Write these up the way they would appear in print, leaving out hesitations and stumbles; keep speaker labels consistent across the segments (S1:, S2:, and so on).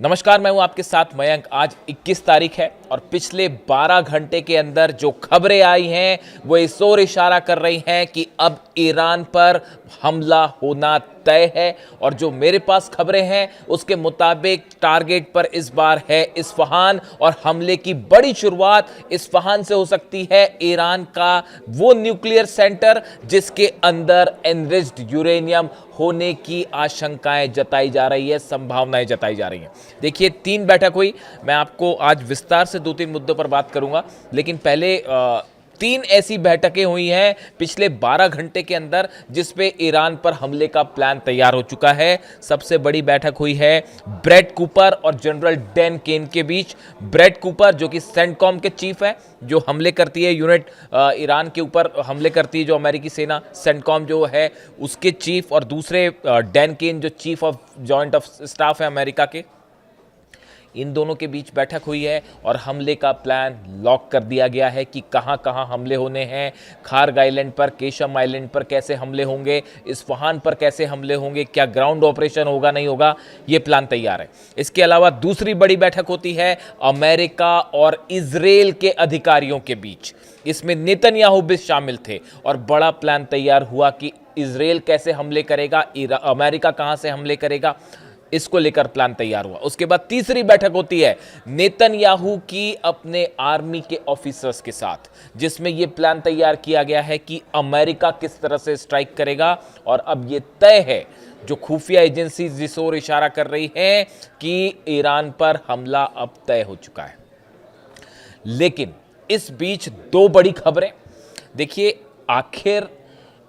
S1: नमस्कार, मैं हूं आपके साथ मयंक। आज 21 तारीख है और पिछले 12 घंटे के अंदर जो खबरें आई हैं वो इस ओर इशारा कर रही हैं कि अब ईरान पर हमला होना तय है। और जो मेरे पास खबरें हैं उसके मुताबिक टारगेट पर इस बार है इस्फहान और हमले की बड़ी शुरुआत इस्फहान से हो सकती है। ईरान का वो न्यूक्लियर सेंटर जिसके अंदर एनरिच्ड यूरेनियम होने की आशंकाएं जताई जा रही है, संभावनाएं जताई जा रही हैं। देखिए, 3 बैठक हुई। मैं आपको आज विस्तार से 2-3 मुद्दों पर बात करूंगा, लेकिन पहले 3 ऐसी बैठकें हुई हैं पिछले 12 घंटे के अंदर जिसपे ईरान पर हमले का प्लान तैयार हो चुका है। सबसे बड़ी बैठक हुई है ब्रैड कूपर और जनरल डैन केन के बीच। ब्रैड कूपर जो कि सेंटकॉम के चीफ है, जो हमले करती है यूनिट ईरान के ऊपर हमले करती है जो अमेरिकी सेना, सेंटकॉम जो है उसके चीफ, और दूसरे डैन केन जो chief of joint of staff है अमेरिका के। इन दोनों के बीच बैठक हुई है और हमले का प्लान लॉक कर दिया गया है कि कहां कहां हमले होने हैं। खार्ग आइलैंड पर, केशम आइलैंड पर कैसे हमले होंगे, इस्फहान पर कैसे हमले होंगे, क्या ग्राउंड ऑपरेशन होगा नहीं होगा, ये प्लान तैयार है। इसके अलावा दूसरी बड़ी बैठक होती है अमेरिका और इजराइल के अधिकारियों के बीच। इसमें नेतन्याहू भी शामिल थे और बड़ा प्लान तैयार हुआ कि इजराइल कैसे हमले करेगा, अमेरिका कहां से हमले करेगा, इसको लेकर प्लान तैयार हुआ। उसके बाद तीसरी बैठक होती है नेतन्याहू की अपने आर्मी के ऑफिसर्स के साथ, जिसमें यह प्लान तैयार किया गया है कि अमेरिका किस तरह से स्ट्राइक करेगा। और अब यह तय है, जो खुफिया एजेंसी जिस ओर इशारा कर रही है कि ईरान पर हमला अब तय हो चुका है। लेकिन इस बीच 2 बड़ी खबरें। देखिए, आखिर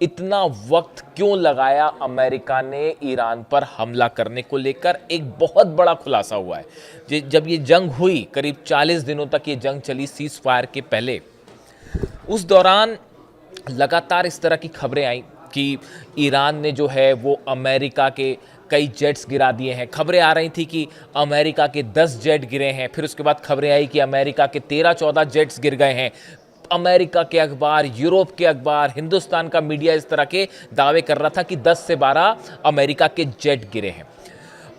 S1: इतना वक्त क्यों लगाया अमेरिका ने ईरान पर हमला करने को लेकर, एक बहुत बड़ा खुलासा हुआ है। जब ये जंग हुई, करीब 40 दिनों तक ये जंग चली सीज फायर के पहले, उस दौरान लगातार इस तरह की खबरें आई कि ईरान ने जो है वो अमेरिका के कई जेट्स गिरा दिए हैं। खबरें आ रही थी कि अमेरिका के 10 जेट गिरे हैं। फिर उसके बाद खबरें आई कि अमेरिका के 13-14 जेट्स गिर गए हैं। अमेरिका के अखबार, यूरोप के अखबार, हिंदुस्तान का मीडिया इस तरह के दावे कर रहा था कि 10 से 12 अमेरिका के जेट गिरे हैं।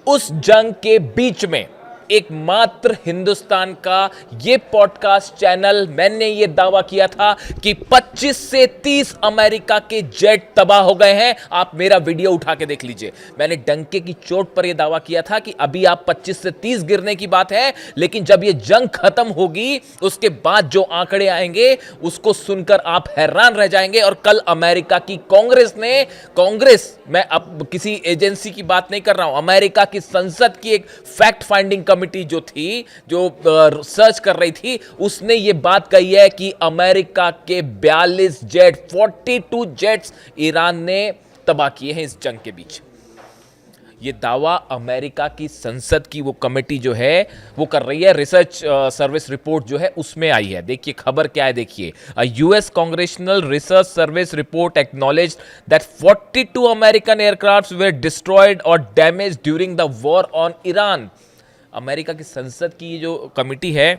S1: उस जंग के बीच में एकमात्र हिंदुस्तान का ये पॉडकास्ट चैनल, मैंने ये दावा किया था कि 25 से 30 अमेरिका के जेट तबाह हो गए हैं। आप मेरा वीडियो उठा के देख लीजिए। मैंने डंके की चोट पर यह दावा किया था कि अभी आप 25 से 30 गिरने की बात है, लेकिन जब ये जंग खत्म होगी उसके बाद जो आंकड़े आएंगे उसको सुनकर आप हैरान रह जाएंगे। और कल अमेरिका की कांग्रेस, मैं अब किसी एजेंसी की बात नहीं कर रहा हूं, अमेरिका की संसद की एक फैक्ट फाइंडिंग कमिटी जो थी, जो रिसर्च कर रही थी, उसने ये बात कही है कि अमेरिका के 42 जेट, 42 जेट्स ईरान ने तबाह किए हैं इस जंग के बीच। ये दावा अमेरिका की संसद की वो कमेटी जो है वो कर रही है। रिसर्च सर्विस रिपोर्ट जो है उसमें आई है। देखिए खबर क्या है, देखिए, US Congressional Research Service report acknowledged that 42 American aircrafts were destroyed और damaged during the war on Iran. America की संसद की जो कमेटी है,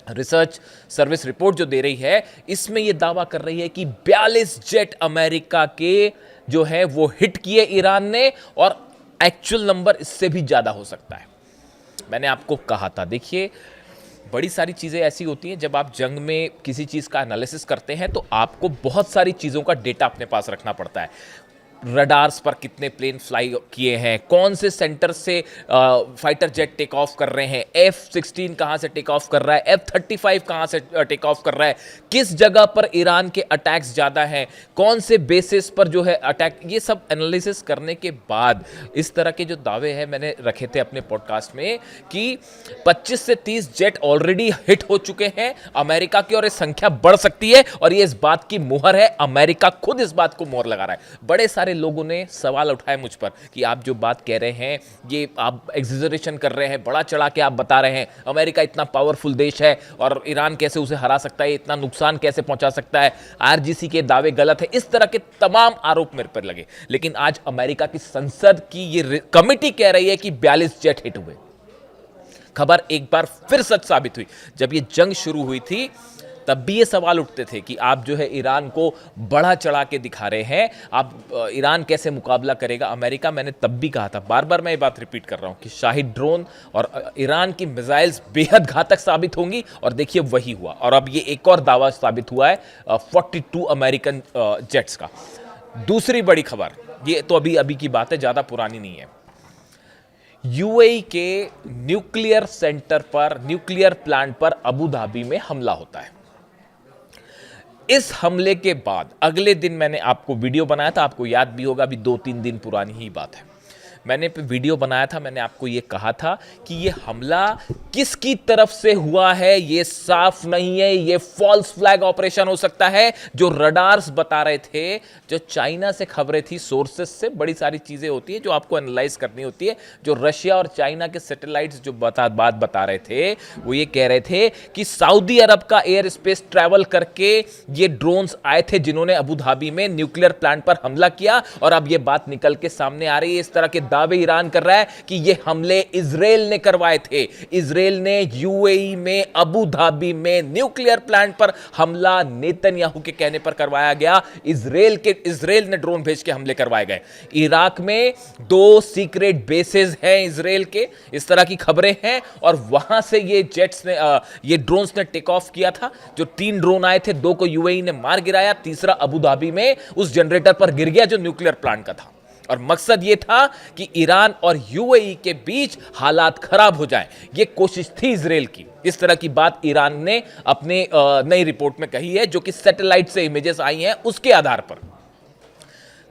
S1: रिसर्च सर्विस रिपोर्ट जो दे रही है, इसमें यह दावा कर रही है कि 42 जेट अमेरिका के जो है वो हिट किए ईरान ने, और एक्चुअल नंबर इससे भी ज्यादा हो सकता है। मैंने आपको कहा था, देखिए बड़ी सारी चीजें ऐसी होती हैं, जब आप जंग में किसी चीज का एनालिसिस करते हैं तो आपको बहुत सारी चीजों का डेटा अपने पास रखना पड़ता है। रडार्स पर कितने प्लेन फ्लाई किए हैं, कौन से सेंटर से फाइटर जेट टेक ऑफ कर रहे हैं, F-16 कहां से टेक ऑफ कर रहा है, F-35 कहां से टेक ऑफ कर रहा है, किस जगह पर ईरान के अटैक्स ज़्यादा हैं, कौन से बेसिस पर जो है अटैक, ये सब एनालिसिस करने के बाद इस तरह के जो दावे हैं मैंने रखे थे अपने पॉडकास्ट में कि 25 से 30 जेट ऑलरेडी हिट हो चुके हैं अमेरिका की, और ये संख्या बढ़ सकती है। और ये इस बात की मुहर है, अमेरिका खुद इस बात को मुहर लगा रहा है। बड़े सारे लोगों ने सवाल उठाए मुझ पर कि आप जो बात कह रहे हैं ये आप एग्जेजरेशन कर रहे हैं, बड़ा चढ़ा के आप बता रहे हैं, अमेरिका इतना पावरफुल देश है और ईरान कैसे उसे हरा सकता है, इतना नुकसान कैसे पहुंचा सकता है, आरजीसी के दावे गलत है, इस तरह के तमाम आरोप मेरे पर लगे। लेकिन आज अमेरिका की संसद की ये कमेटी कह रही है कि 42 जेट हिट हुए। खबर एक बार फिर सच साबित हुई। जब ये जंग शुरू हुई थी तब भी ये सवाल उठते थे कि आप जो है ईरान को बढ़ा चढ़ा के दिखा रहे हैं, आप ईरान कैसे मुकाबला करेगा अमेरिका। मैंने तब भी कहा था, बार बार मैं ये बात रिपीट कर रहा हूं कि शाहिद ड्रोन और ईरान की मिसाइल्स बेहद घातक साबित होंगी, और देखिए वही हुआ। और अब ये एक और दावा साबित हुआ है 42 अमेरिकन जेट्स का। दूसरी बड़ी खबर, ये तो अभी अभी की बात है, ज्यादा पुरानी नहीं है। यूएई के न्यूक्लियर सेंटर पर, न्यूक्लियर प्लांट पर अबू धाबी में हमला होता है। इस हमले के बाद अगले दिन मैंने आपको वीडियो बनाया था, आपको याद भी होगा, अभी 2-3 दिन पुरानी ही बात है। मैंने वीडियो बनाया था, मैंने आपको ये कहा था कि ये हमला किसकी तरफ से हुआ है ये साफ नहीं है, ये फॉल्स फ्लैग ऑपरेशन हो सकता है। जो रडार्स बता रहे थे, जो चाइना से खबरें थी, सोर्सेस से बड़ी सारी चीजें होती हैं जो आपको एनालाइज करनी होती है। जो रशिया और चाइना के सैटेलाइट्स जो बात बता रहे थे, वो ये कह रहे थे कि सऊदी अरब का एयर स्पेस ट्रैवल करके ये ड्रोन्स आए थे जिन्होंने अबू धाबी में न्यूक्लियर प्लांट पर हमला किया। और अब ये बात निकल के सामने आ रही है, इस तरह के दावे ईरान कर रहा है कि ये हमले इजराइल ने करवाए थे। इजराइल ने यूएई में अबू धाबी में न्यूक्लियर प्लांट पर हमला नेतन्याहू के कहने पर करवाया गया। इजराइल ने ड्रोन भेज के हमले करवाए गए। इराक में 2 सीक्रेट बेसेस हैं इजराइल के, इस तरह की खबरें हैं। और वहां से ये जेट्स ने ये ड्रोन्स ने टेक ऑफ किया था। जो 3 ड्रोन आए थे, 2 को यूएई ने मार गिराया, तीसरा अबू धाबी में उस जनरेटर पर गिर गया जो न्यूक्लियर प्लांट का था। और मकसद यह था कि ईरान और यूएई के बीच हालात खराब हो जाएं। यह कोशिश थी इजराइल की। इस तरह की बात ईरान ने अपने नई रिपोर्ट में कही है, जो कि सैटेलाइट से इमेजेस आई हैं उसके आधार पर।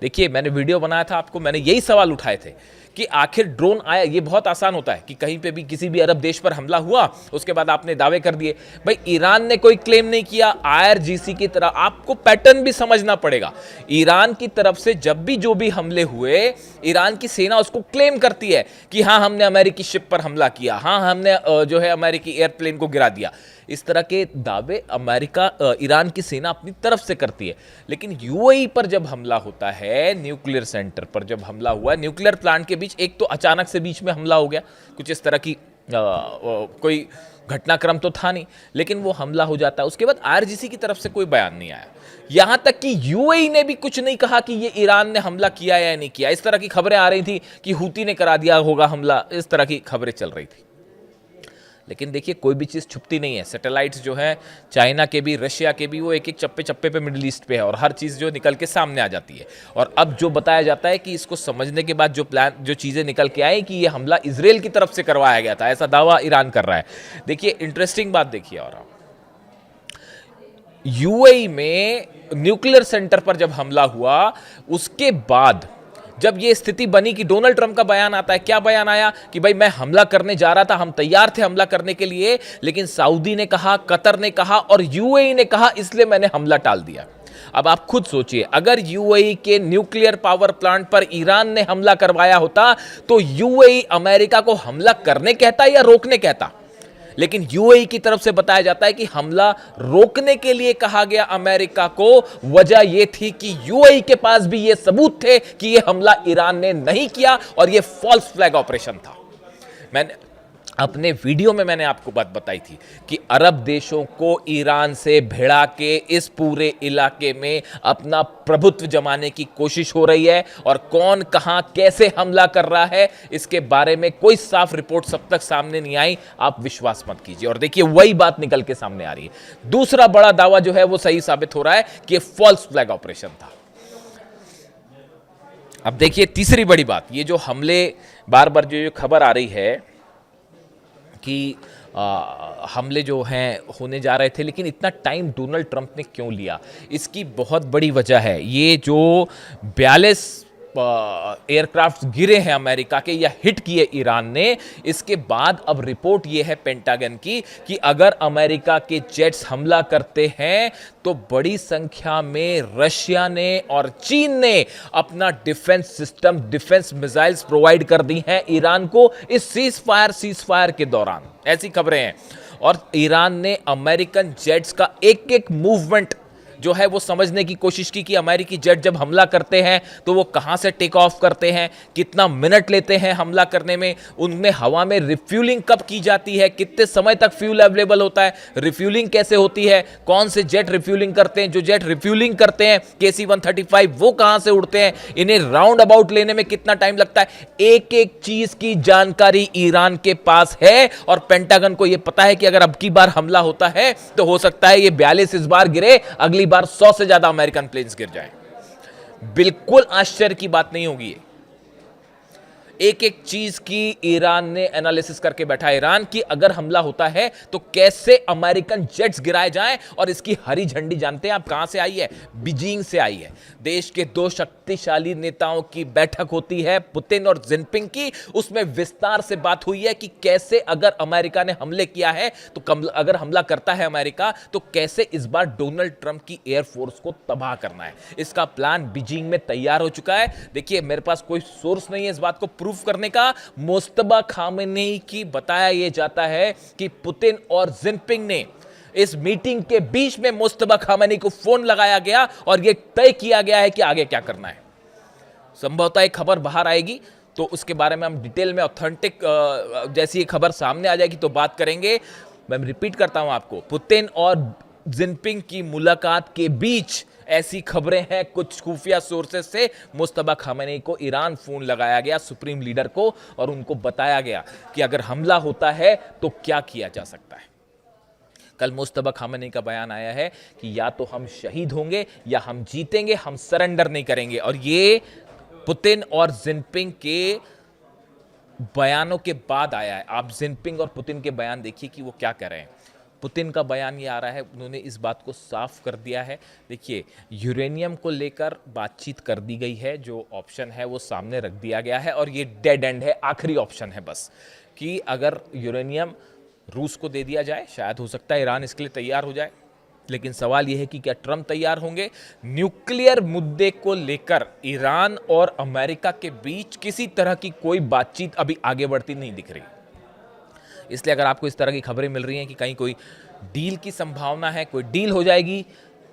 S1: देखिए, मैंने वीडियो बनाया था, आपको मैंने यही सवाल उठाए थे कि आखिर ड्रोन आया। ये बहुत आसान होता है कि कहीं पे भी किसी भी अरब देश पर हमला हुआ, उसके बाद आपने दावे कर दिए। भाई, ईरान ने कोई क्लेम नहीं किया, आईआरजीसी की तरह आपको पैटर्न भी समझना पड़ेगा। ईरान की तरफ से जब भी जो भी हमले हुए, ईरान की सेना उसको क्लेम करती है कि हाँ, हमने अमेरिकी शिप पर हमला किया, हाँ, हमने जो है अमेरिकी एयरप्लेन को गिरा दिया। इस तरह के दावे ईरान की सेना अपनी तरफ से करती है। लेकिन यूएई पर जब हमला होता है, न्यूक्लियर सेंटर पर जब हमला हुआ, न्यूक्लियर प्लांट के बीच, एक तो अचानक से बीच में हमला हो गया, कुछ इस तरह की कोई घटनाक्रम तो था नहीं, लेकिन वो हमला हो जाता है। उसके बाद आईआरजीसी की तरफ से कोई बयान नहीं आया, यहां तक कि यूएई ने भी कुछ नहीं कहा कि ये ईरान ने हमला किया या नहीं किया। इस तरह की खबरें आ रही थी कि हूती ने करा दिया होगा हमला, इस तरह की खबरें चल रही थी। लेकिन देखिए, कोई भी चीज़ छुपती नहीं है। सैटेलाइट्स जो है चाइना के भी, रशिया के भी, वो एक एक चप्पे चप्पे पे मिडिल ईस्ट पे है, और हर चीज़ जो निकल के सामने आ जाती है। और अब जो बताया जाता है कि इसको समझने के बाद जो चीज़ें निकल के आई कि ये हमला इजराइल की तरफ से करवाया गया था, ऐसा दावा ईरान कर रहा है। देखिए, इंटरेस्टिंग बात देखिए। और यूएई में न्यूक्लियर सेंटर पर जब हमला हुआ, उसके बाद जब ये स्थिति बनी कि डोनाल्ड ट्रंप का बयान आता है, क्या बयान आया कि भाई मैं हमला करने जा रहा था, हम तैयार थे हमला करने के लिए, लेकिन सऊदी ने कहा, कतर ने कहा और यूएई ने कहा, इसलिए मैंने हमला टाल दिया। अब आप खुद सोचिए, अगर यूएई के न्यूक्लियर पावर प्लांट पर ईरान ने हमला करवाया होता, तो यूएई अमेरिका को हमला करने कहता या रोकने कहता? लेकिन यूएई की तरफ से बताया जाता है कि हमला रोकने के लिए कहा गया अमेरिका को। वजह यह थी कि यूएई के पास भी यह सबूत थे कि यह हमला ईरान ने नहीं किया और यह फॉल्स फ्लैग ऑपरेशन था। मैंने अपने वीडियो में मैंने आपको बात बताई थी कि अरब देशों को ईरान से भिड़ा के इस पूरे इलाके में अपना प्रभुत्व जमाने की कोशिश हो रही है, और कौन कहां कैसे हमला कर रहा है इसके बारे में कोई साफ रिपोर्ट सब तक सामने नहीं आई। आप विश्वास मत कीजिए। और देखिए, वही बात निकल के सामने आ रही है। दूसरा बड़ा दावा जो है वो सही साबित हो रहा है कि फॉल्स फ्लैग ऑपरेशन था। अब देखिए, तीसरी बड़ी बात, ये जो हमले बार बार जो खबर आ रही है कि हमले जो हैं होने जा रहे थे, लेकिन इतना टाइम डोनाल्ड ट्रंप ने क्यों लिया? इसकी बहुत बड़ी वजह है ये जो 42 एयरक्राफ्ट गिरे हैं अमेरिका के या हिट किए ईरान ने। इसके बाद अब रिपोर्ट ये है पेंटागन की कि अगर अमेरिका के जेट्स हमला करते हैं तो बड़ी संख्या में रशिया ने और चीन ने अपना defence system, defence missiles provide कर दी हैं ईरान को इस सीज फायर के दौरान। ऐसी खबरें हैं। और ईरान ने अमेरिकन जेट्स का एक एक मूवमेंट जो है वो समझने की कोशिश की कि अमेरिकी जेट जब हमला करते हैं तो वो कहां से टेक ऑफ करते हैं, कितना मिनट लेते हैं हमला करने में, उनमें हवा में रिफ्यूलिंग कब की जाती है, कितने समय तक फ्यूल अवेलेबल होता है, रिफ्यूलिंग कैसे होती है, कौन से जेट रिफ्यूलिंग करते हैं, जो जेट रिफ्यूलिंग करते हैं KC-135 वो कहां से उड़ते हैं, इन्हें राउंड अबाउट लेने में कितना टाइम लगता है। एक एक चीज की जानकारी ईरान के पास है और पेंटागन को यह पता है कि अगर अब की बार हमला होता है तो हो सकता है ये 42 इस बार गिरे, अगली बार 100 से ज्यादा अमेरिकन प्लेन्स गिर जाएं। बिल्कुल आश्चर्य की बात नहीं होगी। एक एक चीज की ईरान ने एनालिसिस करके बैठा है। ईरान की अगर हमला होता है तो कैसे अमेरिकन जेट्स गिराए जाएं, और इसकी हरी झंडी जानते हैं आप कहां से आई है? बीजिंग से आई है। देश के दो शक्तिशाली नेताओं की बैठक होती है, पुतिन और जिनपिंग की। उसमें विस्तार से बात हुई है कि कैसे अगर अमेरिका ने हमले किया है तो अगर हमला करता है अमेरिका तो कैसे इस बार डोनाल्ड ट्रंप की एयरफोर्स को तबाह करना है। इसका प्लान बीजिंग में तैयार हो चुका है। देखिए, मेरे पास कोई सोर्स नहीं है इस बात को प्रूफ करने का। मुस्तफा खामेनी की बताया यह जाता है कि पुतिन और जिनपिंग ने इस मीटिंग के बीच में मुस्तफा खामेनी को फोन लगाया गया और यह तय किया गया है कि आगे क्या करना है। संभवतः एक खबर बाहर आएगी तो उसके बारे में हम डिटेल में ऑथेंटिक जैसी ये खबर सामने आ जाएगी तो बात करेंगे। मैं रिपीट करता हूं आपको, पुतिन और जिनपिंग की मुलाकात के बीच ऐसी खबरें हैं कुछ खुफिया सोर्सेस से, मुस्तफा खामेनी को ईरान फोन लगाया गया, सुप्रीम लीडर को, और उनको बताया गया कि अगर हमला होता है तो क्या किया जा सकता है। कल मुस्तफा खामेनी का बयान आया है कि या तो हम शहीद होंगे या हम जीतेंगे, हम सरेंडर नहीं करेंगे। और ये पुतिन और जिनपिंग के बयानों के बाद आया है। आप जिनपिंग और पुतिन के बयान देखिए कि वो क्या कह रहे हैं। पुतिन का बयान ये आ रहा है, उन्होंने इस बात को साफ कर दिया है। देखिए, यूरेनियम को लेकर बातचीत कर दी गई है, जो ऑप्शन है वो सामने रख दिया गया है और ये डेड एंड है, आखिरी ऑप्शन है बस, कि अगर यूरेनियम रूस को दे दिया जाए, शायद हो सकता है ईरान इसके लिए तैयार हो जाए। लेकिन सवाल यह है कि क्या ट्रंप तैयार होंगे? न्यूक्लियर मुद्दे को लेकर ईरान और अमेरिका के बीच किसी तरह की कोई बातचीत अभी आगे बढ़ती नहीं दिख रही। इसलिए अगर आपको इस तरह की खबरें मिल रही हैं कि कहीं कोई डील की संभावना है, कोई डील हो जाएगी,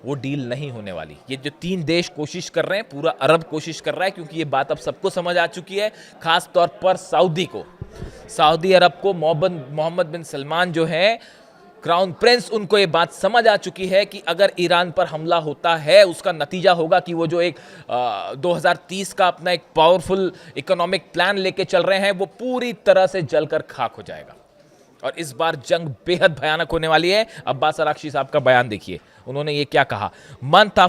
S1: वो डील नहीं होने वाली। ये जो तीन देश कोशिश कर रहे हैं, पूरा अरब कोशिश कर रहा है, क्योंकि ये बात अब सबको समझ आ चुकी है, खास तौर पर सऊदी को, सऊदी अरब को। मोहम्मद बिन सलमान जो है क्राउन प्रिंस, उनको ये बात समझ आ चुकी है कि अगर ईरान पर हमला होता है उसका नतीजा होगा कि वो जो एक 2030 का अपना एक पावरफुल इकोनॉमिक प्लान लेके चल रहे हैं वो पूरी तरह से जलकर खाक हो जाएगा। और इस बार जंग बेहद भयानक होने वाली है। अब्बास अरागची साहब का बयान देखिए, उन्होंने ये क्या कहा। Months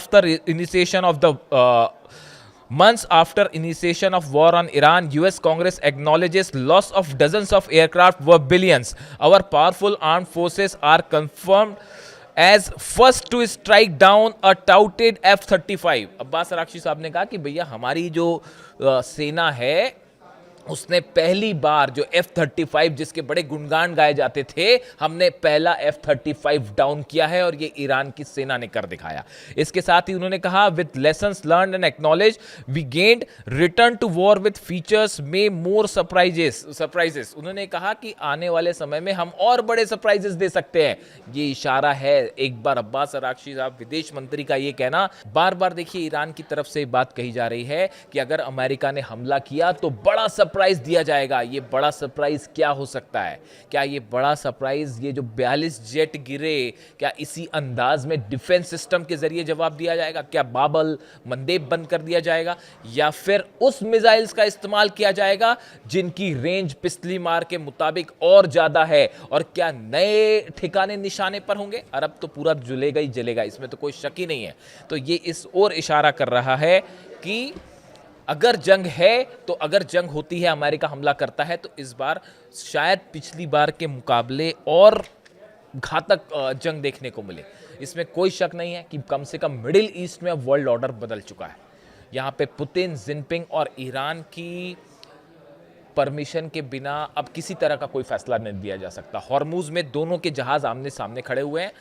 S1: after initiation of war on Iran, US Congress acknowledges loss of dozens of aircraft worth billions. Our powerful armed forces are confirmed as first to strike down a touted F-35. Abbas Araghchi साहब ने कहा कि भैया हमारी जो सेना है उसने पहली बार जो F-35 जिसके बड़े गुणगान गाए जाते थे, हमने पहला F-35 डाउन किया है और ये ईरान की सेना ने कर दिखाया। इसके साथ ही उन्होंने कहा, with lessons learned and acknowledge we gained return to war with features में मोर सरप्राइजेस। उन्होंने कहा कि आने वाले समय में हम और बड़े सरप्राइजेस दे सकते हैं। ये इशारा है एक बार अब्बास अरागची साहब विदेश मंत्री का ये कहना। बार बार देखिए ईरान की तरफ से बात कही जा रही है कि अगर अमेरिका ने हमला किया तो बड़ा सरप्राइज दिया जाएगा। ये बड़ा सरप्राइज क्या हो सकता है? क्या ये बड़ा सरप्राइज, ये जो 42 जेट गिरे, क्या इसी अंदाज में डिफेंस सिस्टम के जरिए जवाब दिया जाएगा? क्या बाबल मंदेब बंद कर दिया जाएगा, या फिर उस मिसाइल्स का इस्तेमाल किया जाएगा जिनकी रेंज पिछली मार के मुताबिक और ज्यादा है? और क्या नए ठिकाने निशाने पर होंगे? अरब तो पूरा जलेगा ही जलेगा, इसमें तो कोई शक ही नहीं है। तो ये इस ओर इशारा कर रहा है कि अगर जंग है तो अगर जंग होती है, अमेरिका हमला करता है, तो इस बार शायद पिछली बार के मुकाबले और घातक जंग देखने को मिले। इसमें कोई शक नहीं है कि कम से कम मिडिल ईस्ट में अब वर्ल्ड ऑर्डर बदल चुका है। यहाँ पे पुतिन, जिनपिंग और ईरान की परमिशन के बिना अब किसी तरह का कोई फैसला नहीं दिया जा सकता। हॉर्मुज में दोनों के जहाज आमने सामने खड़े हुए हैं।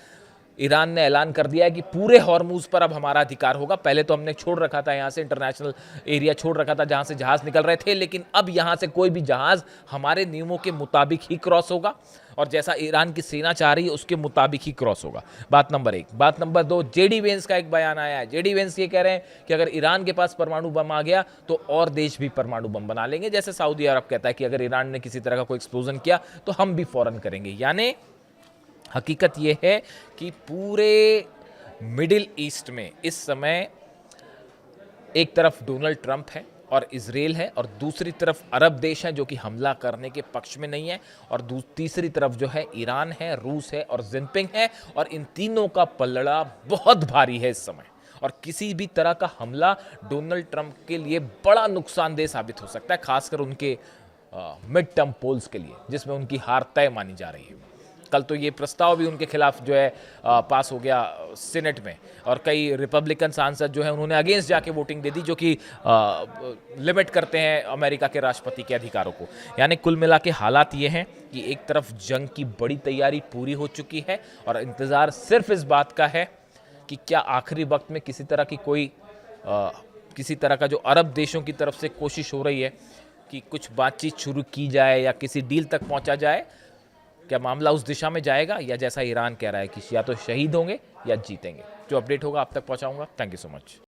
S1: ईरान ने ऐलान कर दिया है कि पूरे हॉर्मूज पर अब हमारा अधिकार होगा। पहले तो हमने छोड़ रखा था, यहाँ से इंटरनेशनल एरिया छोड़ रखा था जहाँ से जहाज़ निकल रहे थे, लेकिन अब यहाँ से कोई भी जहाज़ हमारे नियमों के मुताबिक ही क्रॉस होगा और जैसा ईरान की सेना चाह रही है उसके मुताबिक ही क्रॉस होगा। बात नंबर 1। बात नंबर 2, जेडी वेंस का एक बयान आया है। जेडी वेंस ये कह रहे हैं कि अगर ईरान के पास परमाणु बम आ गया तो और देश भी परमाणु बम बना लेंगे। जैसे सऊदी अरब कहता है कि अगर ईरान ने किसी तरह का कोई एक्सप्लोजन किया तो हम भी फौरन करेंगे। यानी हकीकत यह है कि पूरे मिडिल ईस्ट में इस समय एक तरफ डोनाल्ड ट्रंप है और इजराइल है और दूसरी तरफ अरब देश हैं जो कि हमला करने के पक्ष में नहीं है, और तीसरी तरफ जो है ईरान है, रूस है और जिनपिंग है। और इन तीनों का पलड़ा बहुत भारी है इस समय, और किसी भी तरह का हमला डोनाल्ड ट्रंप के लिए बड़ा नुकसानदेह साबित हो सकता है, खासकर उनके मिड टर्म पोल्स के लिए जिसमें उनकी हार तय मानी जा रही है। कल तो ये प्रस्ताव भी उनके खिलाफ जो है पास हो गया सीनेट में, और कई रिपब्लिकन सांसद जो है उन्होंने अगेंस्ट जाके वोटिंग दे दी, जो कि लिमिट करते हैं अमेरिका के राष्ट्रपति के अधिकारों को। यानी कुल मिला के हालात ये हैं कि एक तरफ जंग की बड़ी तैयारी पूरी हो चुकी है और इंतज़ार सिर्फ इस बात का है कि क्या आखिरी वक्त में किसी तरह का जो अरब देशों की तरफ से कोशिश हो रही है कि कुछ बातचीत शुरू की जाए या किसी डील तक पहुंचा जाए, क्या मामला उस दिशा में जाएगा या जैसा ईरान कह रहा है कि या तो शहीद होंगे या जीतेंगे। जो अपडेट होगा आप तक पहुंचाऊंगा। Thank you so much.